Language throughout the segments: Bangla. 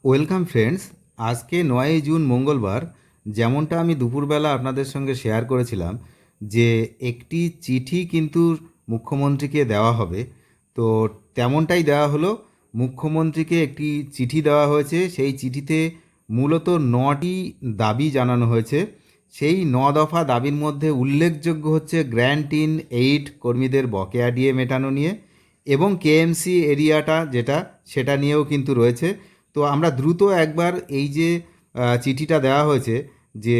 Welcome friends. আজকে 9ই জুন মঙ্গলবার, যেমনটা আমি দুপুরবেলা আপনাদের সঙ্গে শেয়ার করেছিলাম যে একটি চিঠি কিন্তু মুখ্যমন্ত্রীকে দেওয়া হবে। তো তেমনটাই দেওয়া হলো। মুখ্যমন্ত্রীকে একটি চিঠি দেওয়া হয়েছে। সেই চিঠিতে মূলত 9টি দাবি জানানো হয়েছে। সেই 9 দফা দাবির মধ্যে উল্লেখযোগ্য হচ্ছে গ্র্যান্ট ইন এইড কর্মীদের বকেয়া ডিএ মেটানো নিয়ে, এবং কেএমসি এরিয়াটা যেটা সেটা নিয়েও কিন্তু রয়েছে। তো আমরা দ্রুত একবার এই যে চিঠিটা দেওয়া হয়েছে, যে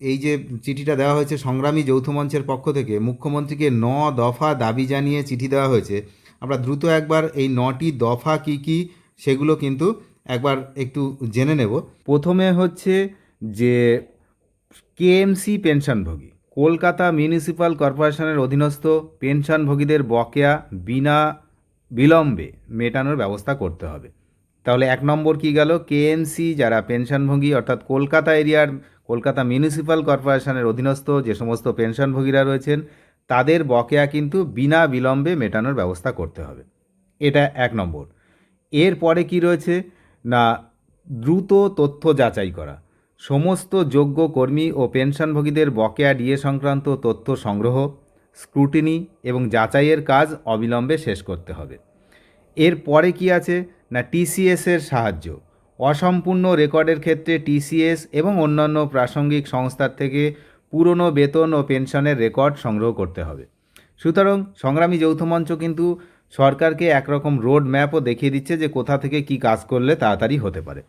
এই যে চিঠিটা দেওয়া হয়েছে সংগ্রামী যৌথ মঞ্চের পক্ষ থেকে মুখ্যমন্ত্রীকে 9 দফা দাবি জানিয়ে চিঠি দেওয়া হয়েছে। আমরা দ্রুত একবার এই 9টি দফা কি কি সেগুলো কিন্তু একবার একটু জেনে নেব। প্রথমে হচ্ছে যে কেএমসি পেনশনভোগী, কলকাতা মিউনিসিপ্যাল কর্পোরেশনের অধীনস্থ পেনশনভোগীদের বকেয়া বিনা বিলম্বে মেটানোর ব্যবস্থা করতে হবে। তাহলে 1 নম্বর কী গেল, কেএমসি যারা পেনশনভোগী অর্থাৎ কলকাতা এরিয়ার কলকাতা মিউনিসিপ্যাল কর্পোরেশনের অধীনস্থ যে সমস্ত পেনশনভোগীরা রয়েছেন তাদের বকেয়া কিন্তু বিনা বিলম্বে মেটানোর ব্যবস্থা করতে হবে। এটা 1 নম্বর। এরপরে কি রয়েছে না, দ্রুত তথ্য যাচাই করা। সমস্ত যোগ্য কর্মী ও পেনশনভোগীদের বকেয়া ডিএ সংক্রান্ত তথ্য সংগ্রহ, স্ক্রুটিনি এবং যাচাইয়ের কাজ অবিলম্বে শেষ করতে হবে। এরপরে কি আছে না, টিসিএসের সাহায্য। অসম্পূর্ণ রেকর্ডের ক্ষেত্রে টিসিএস এবং অন্যান্য প্রাসঙ্গিক সংস্থার থেকে পুরনো বেতন ও পেনশনের রেকর্ড সংগ্রহ করতে হবে। সুতরাং সংগ্রামী যৌথ মঞ্চ কিন্তু সরকারকে একরকম রোড ম্যাপও দেখিয়ে দিচ্ছে যে কোথা থেকে কি কাজ করলে তাড়াতাড়ি হতে পারে।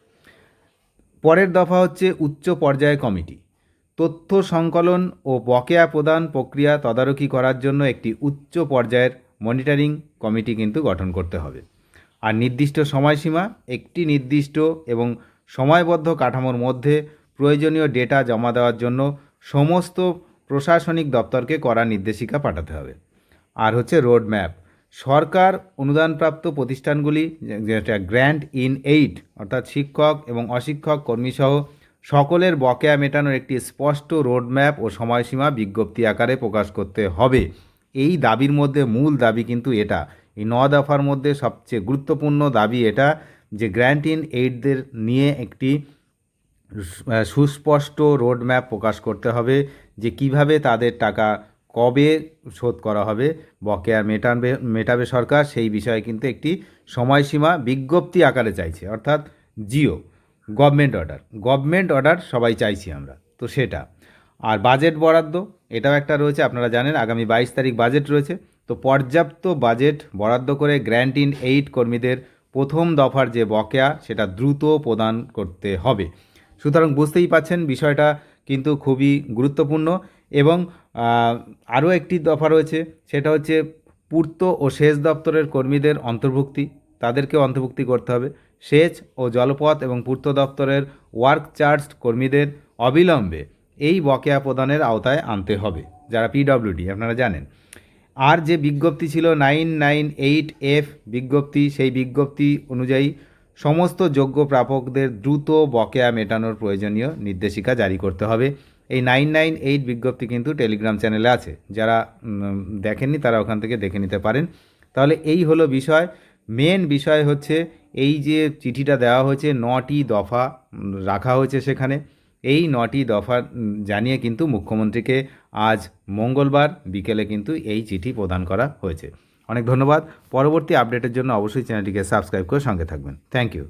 পরের দফা হচ্ছে উচ্চ পর্যায়ে কমিটি। তথ্য সংকলন ও বকেয়া প্রদান প্রক্রিয়া তদারকি করার জন্য একটি উচ্চ পর্যায়ের মনিটরিং কমিটি কিন্তু গঠন করতে হবে। আর নির্দিষ্ট সময়সীমা, একটি নির্দিষ্ট এবং সময়বদ্ধ কাঠামোর মধ্যে প্রয়োজনীয় ডেটা জমা দেওয়ার জন্য সমস্ত প্রশাসনিক দপ্তরকে করা নির্দেশিকা পাঠাতে হবে। আর হচ্ছে রোড ম্যাপ। সরকার অনুদানপ্রাপ্ত প্রতিষ্ঠানগুলি, যেটা গ্র্যান্ট ইন এইড অর্থাৎ শিক্ষক এবং অশিক্ষক কর্মীসহ সকলের বকেয়া মেটানোর একটি স্পষ্ট রোড ম্যাপ ও সময়সীমা বিজ্ঞপ্তি আকারে প্রকাশ করতে হবে। এই দাবির মধ্যে মূল দাবি কিন্তু এটা, এই 9 দফার মধ্যে সবচেয়ে গুরুত্বপূর্ণ দাবি এটা যে গ্র্যান্ট ইন এইডদের নিয়ে একটি সুস্পষ্ট রোড ম্যাপ প্রকাশ করতে হবে, যে কিভাবে তাদের টাকা কবে শোধ করা হবে, বকেয়া মেটাবে সরকার, সেই বিষয়ে কিন্তু একটি সময়সীমা বিজ্ঞপ্তি আকারে চাইছে, অর্থাৎ জিও, গভর্নমেন্ট অর্ডার সবাই চাইছি আমরা, তো সেটা। আর বাজেট বরাদ্দ, এটাও একটা রয়েছে, আপনারা জানেন আগামী 22 তারিখ বাজেট রয়েছে। তো পর্যাপ্ত বাজেট বরাদ্দ করে গ্র্যান্ট ইন এইড কর্মীদের 1 দফার যে বকেয়া সেটা দ্রুত প্রদান করতে হবে। সুতরাং বুঝতেই পাচ্ছেন বিষয়টা কিন্তু খুবই গুরুত্বপূর্ণ। এবং আরও একটি দফা রয়েছে, সেটা হচ্ছে পূর্ত ও সেচ দপ্তরের কর্মীদের অন্তর্ভুক্তি, তাদেরকেও অন্তর্ভুক্তি করতে হবে। সেচ ও জলপথ এবং পূর্ত দপ্তরের ওয়ার্ক চার্জড কর্মীদের অবিলম্বে এই বকেয়া প্রদানের আওতায় আনতে হবে, যারা পিডব্লিউডি আপনারা জানেন। আর যে বিজ্ঞপ্তি ছিল 998F বিজ্ঞপ্তি, সেই বিজ্ঞপ্তি অনুযায়ী সমস্ত যোগ্য প্রাপকদের দ্রুত বকেয়া মেটানোর প্রয়োজনীয় নির্দেশিকা জারি করতে হবে। এই 998 বিজ্ঞপ্তি কিন্তু টেলিগ্রাম চ্যানেলে আছে, যারা দেখেননি তারা ওখান থেকে দেখে নিতে পারেন। তাহলে এই হলো বিষয়। মেন বিষয় হচ্ছে এই যে চিঠিটা দেওয়া হয়েছে, 9টি দফা রাখা হয়েছে সেখানে। এই 9টি দফা জানিয়ে কিন্তু মুখ্যমন্ত্রীকে আজ মঙ্গলবার বিকেলে কিন্তু এই চিঠি প্রদান করা হয়েছে। অনেক ধন্যবাদ। পরবর্তী আপডেটের জন্য অবশ্যই চ্যানেলটিকে সাবস্ক্রাইব করে সঙ্গে থাকবেন। Thank you.